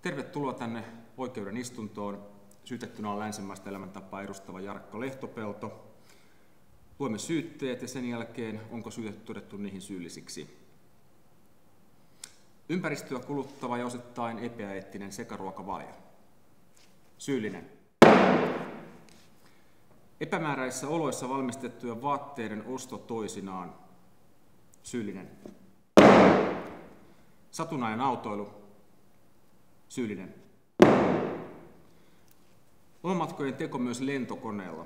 Tervetuloa tänne oikeuden istuntoon. Syytettynä on länsimaista elämäntapaa edustava Jarkko Lehtopelto. Luemme syytteet ja sen jälkeen onko syytetty todettu niihin syyllisiksi. Ympäristöä kuluttava ja osittain epäeettinen sekaruokavalio. Syyllinen. Epämääräisissä oloissa valmistettujen vaatteiden osto toisinaan. Syyllinen. Satunnainen autoilu. Syyllinen. Lomamatkojen teko myös lentokoneella.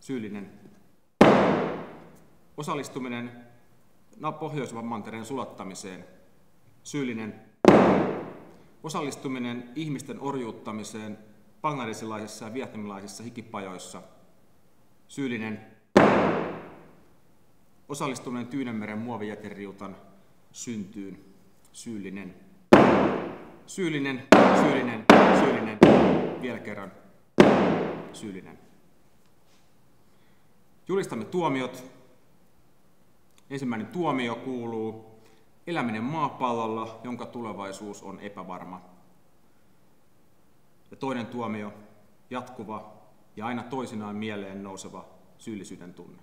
Syyllinen. Osallistuminen Pohjois-Mantereen sulattamiseen. Syyllinen. Osallistuminen ihmisten orjuuttamiseen bangladesilaisissa ja vietnamilaisissa hikipajoissa. Syyllinen. Osallistuminen Tyynenmeren muovijäteriutan syntyyn. Syyllinen. Syyllinen, syyllinen, syyllinen. Vielä kerran. Syyllinen. Julistamme tuomiot. Ensimmäinen tuomio kuuluu: eläminen maapallolla, jonka tulevaisuus on epävarma. Ja toinen tuomio: jatkuva ja aina toisinaan mieleen nouseva syyllisyyden tunne.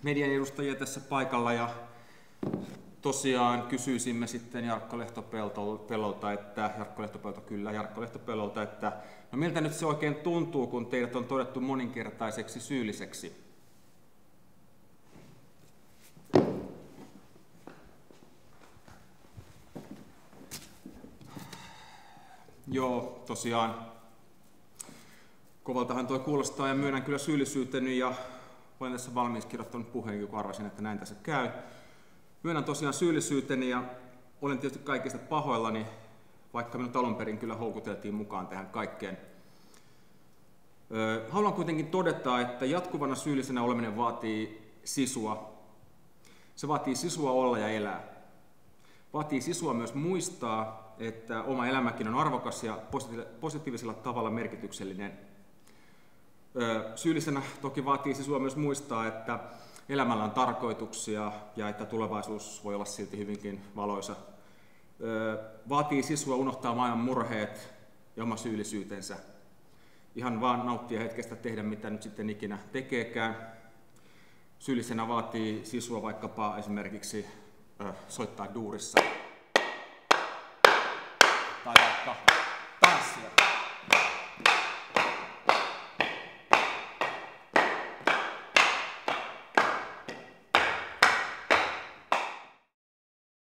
Median edustajia tässä paikalla ja tosiaan kysyisimme sitten Jarkko Lehtopelolta, että no miltä nyt se oikein tuntuu, kun teidät on todettu moninkertaiseksi syylliseksi? Joo, tosiaan kovaltahan toi kuulostaa ja myönnän kyllä syyllisyyteni ja olen tässä valmiiksi kirjoittanut puheen, kun arvasin, että näin tässä käy. Myönnän tosiaan syyllisyyteni ja olen tietysti kaikista pahoillani, vaikka minut alun perin kyllä houkuteltiin mukaan tähän kaikkeen. Haluan kuitenkin todeta, että jatkuvana syyllisenä oleminen vaatii sisua. Se vaatii sisua olla ja elää. Vaatii sisua myös muistaa, että oma elämäkin on arvokas ja positiivisella tavalla merkityksellinen. Syyllisenä toki vaatii sisua myös muistaa, että elämällä on tarkoituksia ja että tulevaisuus voi olla silti hyvinkin valoisa. Vaatii sisua unohtaa maailman murheet ja oma syyllisyytensä. Ihan vaan nauttia hetkestä, tehdä mitä nyt sitten ikinä tekeekään. Syyllisenä vaatii sisua vaikkapa esimerkiksi soittaa duurissa. Tai vaikka